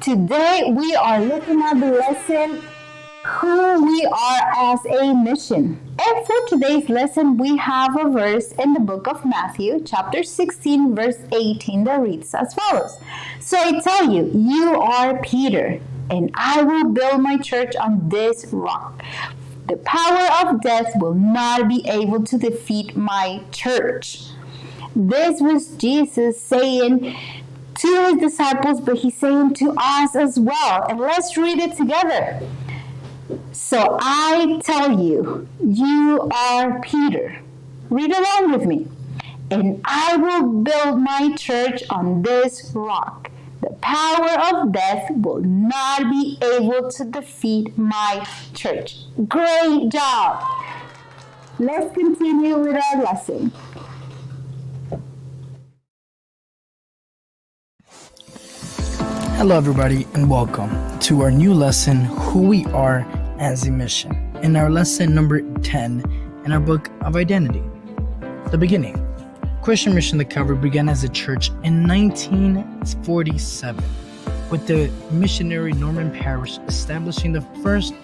Today we are looking at the lesson who we are as a mission. And for today's lesson, we have a verse in the book of Matthew, chapter 16, verse 18, that reads as follows. So I tell you, you are Peter, and I will build my church on this rock. The power of death will not be able to defeat my church. This was Jesus saying to his disciples, but he's saying to us as well. And let's read it together. So I tell you, you are Peter. Read along with me. And I will build my church on this rock. The power of death will not be able to defeat my church. Great job. Let's continue with our lesson. Hello everybody and welcome to our new lesson, Who We Are as a Mission, in our lesson number 10 in our book of identity. The beginning. Christian Mission the Calvary began as a church in 1947 with the missionary Norman Parish establishing the first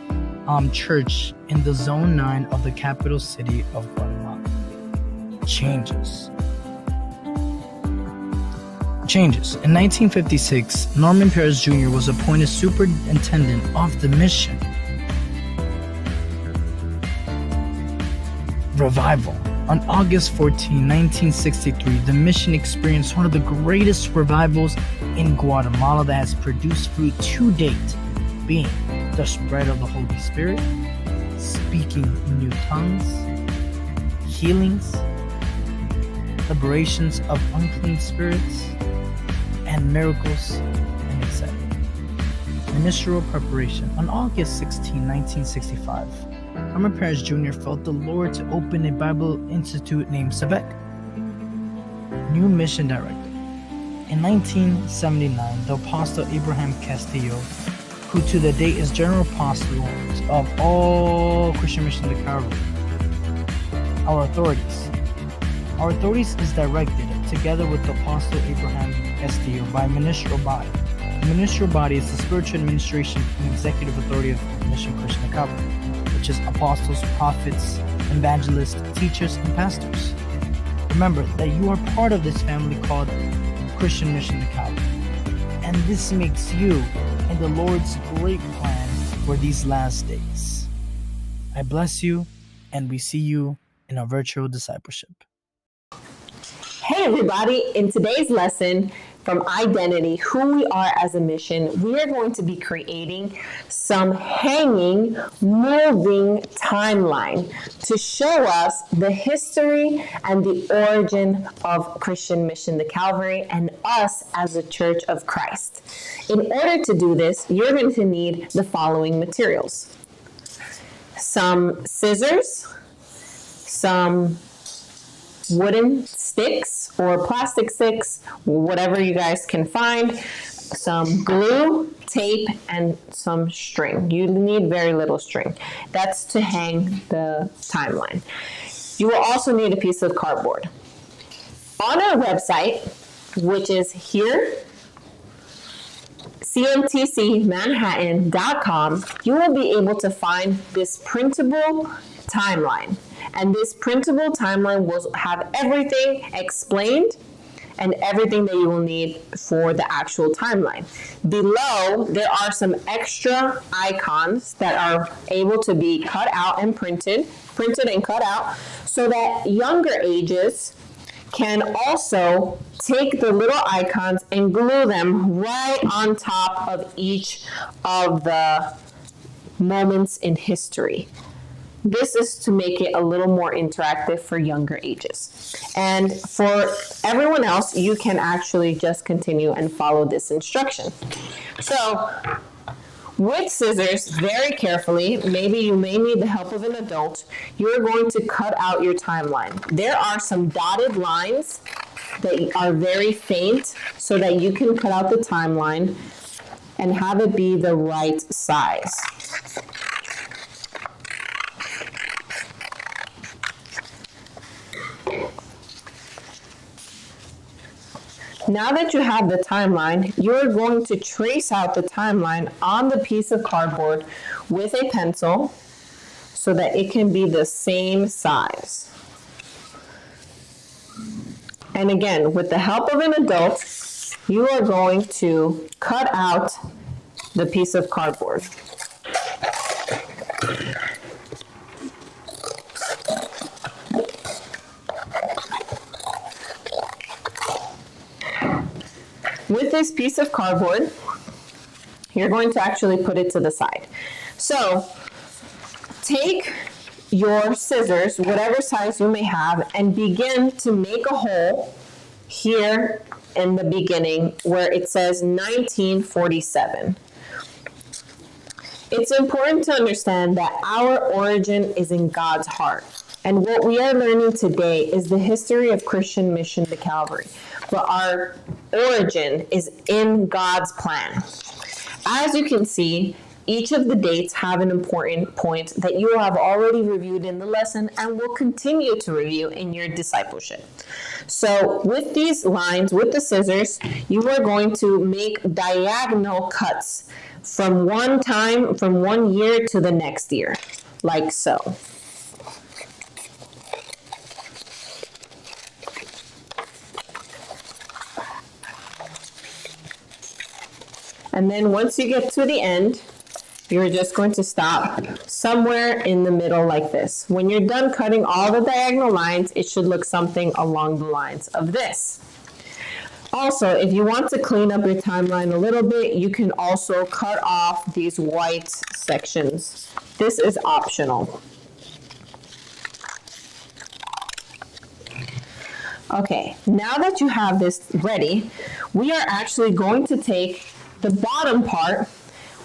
church in the Zone 9 of the capital city of Guatemala. Changes. In 1956, Norman Parish Jr. was appointed superintendent of the mission. Revival. On August 14, 1963, the mission experienced one of the greatest revivals in Guatemala that has produced fruit to date, being the spread of the Holy Spirit, speaking in new tongues, healings, liberations of unclean spirits, and miracles, and etc. Ministerial Preparation. On August 16, 1965, Norman Parish Jr. felt the Lord to open a Bible institute named SEVEC. New Mission Director. In 1979, the Apostle Abraham Castillo, who to the date is General Apostle of all Christian Mission to Calvary. Our authorities is directed, together with the Apostle Abraham Castillo, by a ministerial body. The ministerial body is the spiritual administration and executive authority of Mission Christian to Calvary, which is apostles, prophets, evangelists, teachers, and pastors. Remember that you are part of this family called Christian Mission to Calvary, and this makes you in the Lord's great plan for these last days. I bless you, and we see you in our virtual discipleship. Hey everybody, in today's lesson from Identity, Who We Are as a Mission, we are going to be creating some hanging, moving timeline to show us the history and the origin of Christian Mission to Calvary and us as a Church of Christ. In order to do this, you're going to need the following materials. Some scissors, some wooden sticks or plastic sticks, whatever you guys can find, some glue, tape, and some string. You need very little string. That's to hang the timeline. You will also need a piece of cardboard. On our website, which is here, mcecmanhattan.com, you will be able to find this printable timeline. And this printable timeline will have everything explained and everything that you will need for the actual timeline. Below, there are some extra icons that are able to be cut out and printed and cut out, so that younger ages can also take the little icons and glue them right on top of each of the moments in history. This is to make it a little more interactive for younger ages. And for everyone else, you can actually just continue and follow this instruction. So, with scissors, very carefully, maybe you may need the help of an adult, you're going to cut out your timeline. There are some dotted lines that are very faint so that you can cut out the timeline and have it be the right size. Now that you have the timeline, you're going to trace out the timeline on the piece of cardboard with a pencil so that it can be the same size. And again, with the help of an adult, you are going to cut out the piece of cardboard. With this piece of cardboard, you're going to actually put it to the side. So take your scissors, whatever size you may have, and begin to make a hole here in the beginning where it says 1947. It's important to understand that our origin is in God's heart. And what we are learning today is the history of Christian mission to Calvary. But our origin is in God's plan. As you can see, each of the dates have an important point that you have already reviewed in the lesson and will continue to review in your discipleship. So with these lines, with the scissors, you are going to make diagonal cuts from one year to the next year, like so. And then once you get to the end, you're just going to stop somewhere in the middle like this. When you're done cutting all the diagonal lines, it should look something along the lines of this. Also, if you want to clean up your timeline a little bit, you can also cut off these white sections. This is optional. Okay, now that you have this ready, we are actually going to take the bottom part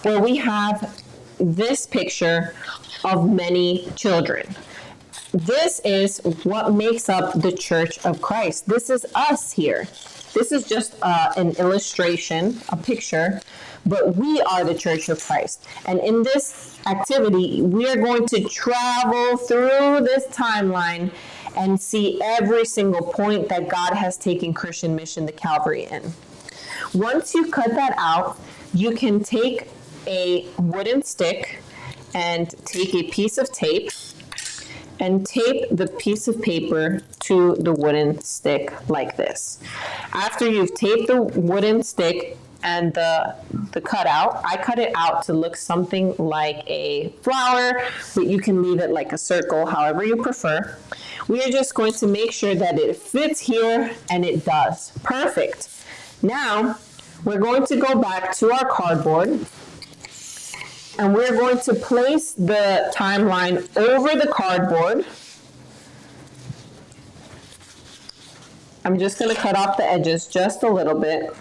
where we have this picture of many children. This is what makes up the Church of Christ. This is us here. This is just an illustration, a picture, but we are the Church of Christ. And in this activity, we are going to travel through this timeline and see every single point that God has taken Christian mission to Calvary in. Once you cut that out, you can take a wooden stick and take a piece of tape and tape the piece of paper to the wooden stick like this. After you've taped the wooden stick and the cutout, I cut it out to look something like a flower, but you can leave it like a circle, however you prefer. We are just going to make sure that it fits here, and it does. Perfect. Now, we're going to go back to our cardboard, and we're going to place the timeline over the cardboard. I'm just going to cut off the edges just a little bit.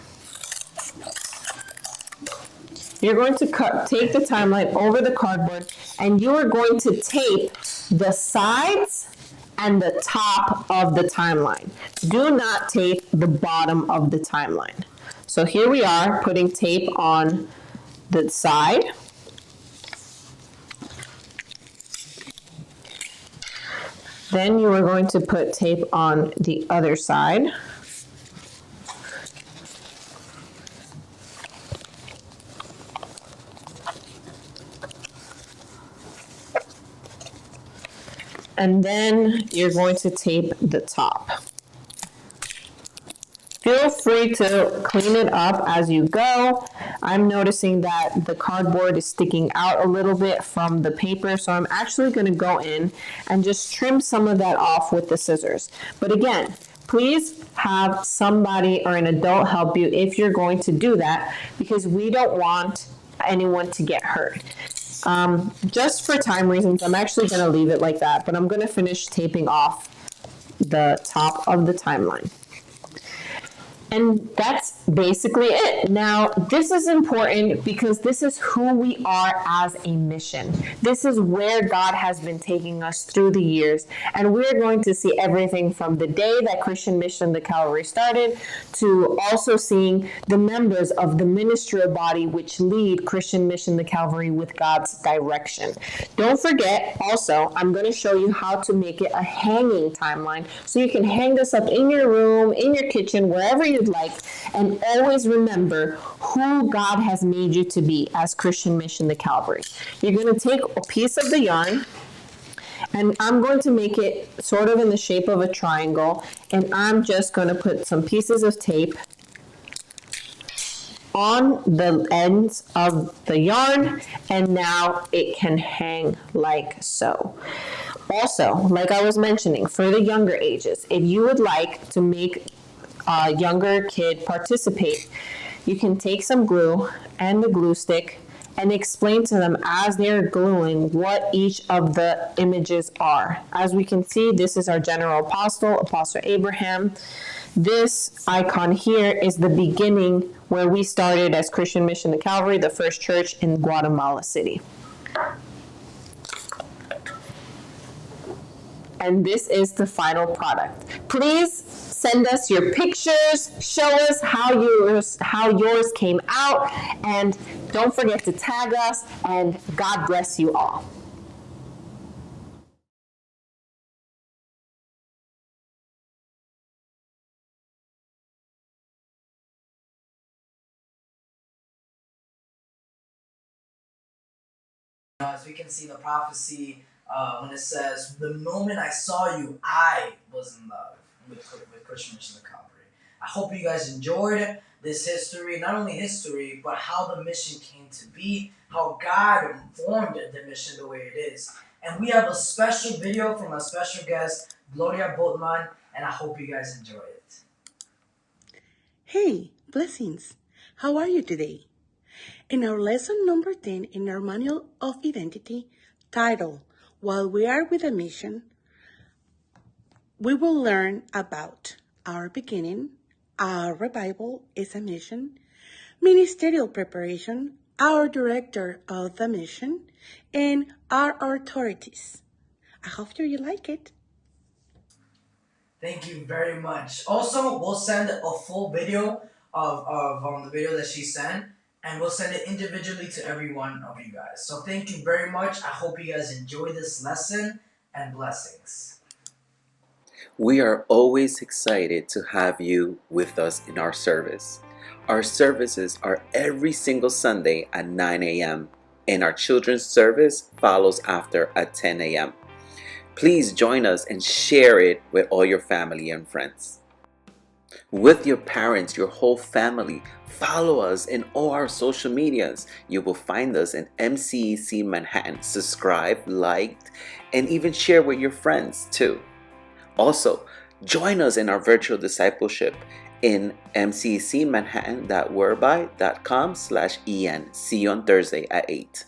You're going to take the timeline over the cardboard, and you are going to tape the sides and the top of the timeline. Do not tape the bottom of the timeline. So here we are putting tape on the side. Then you are going to put tape on the other side. And then you're going to tape the top. Feel free to clean it up as you go. I'm noticing that the cardboard is sticking out a little bit from the paper, so I'm actually going to go in and just trim some of that off with the scissors. But again, please have somebody or an adult help you if you're going to do that, because we don't want anyone to get hurt. Just for time reasons, I'm actually going to leave it like that, but I'm going to finish taping off the top of the timeline. And that's basically it. Now, this is important because this is who we are as a mission. This is where God has been taking us through the years. And we're going to see everything from the day that Christian Mission to Calvary started to also seeing the members of the ministerial body which lead Christian Mission to Calvary with God's direction. Don't forget, also, I'm going to show you how to make it a hanging timeline so you can hang this up in your room, in your kitchen, wherever you you'd like, and always remember who God has made you to be as Christian Mission to Calvary. You're going to take a piece of the yarn, and I'm going to make it sort of in the shape of a triangle, and I'm just going to put some pieces of tape on the ends of the yarn, and now it can hang like so. Also, like I was mentioning, for the younger ages, if you would like to make a younger kid participate, you can take some glue and the glue stick and explain to them as they're gluing what each of the images are. As we can see, this is our general apostle, Apostle Abraham. This icon here is the beginning where we started as Christian Mission to Calvary, the first church in Guatemala City. And this is the final product. Please send us your pictures, show us how yours came out, and don't forget to tag us, and God bless you all. As we can see in the prophecy, when it says, "The moment I saw you, I was in love with Christian Mission to Calvary." I hope you guys enjoyed this history, not only history, but how the mission came to be, how God formed the mission the way it is. And we have a special video from a special guest, Gloria, and I hope you guys enjoy it. Hey, blessings! How are you today? In our lesson number 10 in our Manual of Identity, titled, While We Are with a Mission, we will learn about our beginning, our revival is a mission, Ministerial Preparation, our director of the mission, and our authorities. I hope you like it. Thank you very much. Also, we'll send a full video of the video that she sent, and we'll send it individually to every one of you guys. So thank you very much. I hope you guys enjoy this lesson, and blessings. We are always excited to have you with us in our service. Our services are every single Sunday at 9 a.m. and our children's service follows after at 10 a.m. Please join us and share it with all your family and friends. With your parents, your whole family, follow us in all our social medias. You will find us in MCEC Manhattan. Subscribe, like, and even share with your friends too. Also, join us in our virtual discipleship in mcecmanhattan.wordby.com/en. See you on Thursday at 8.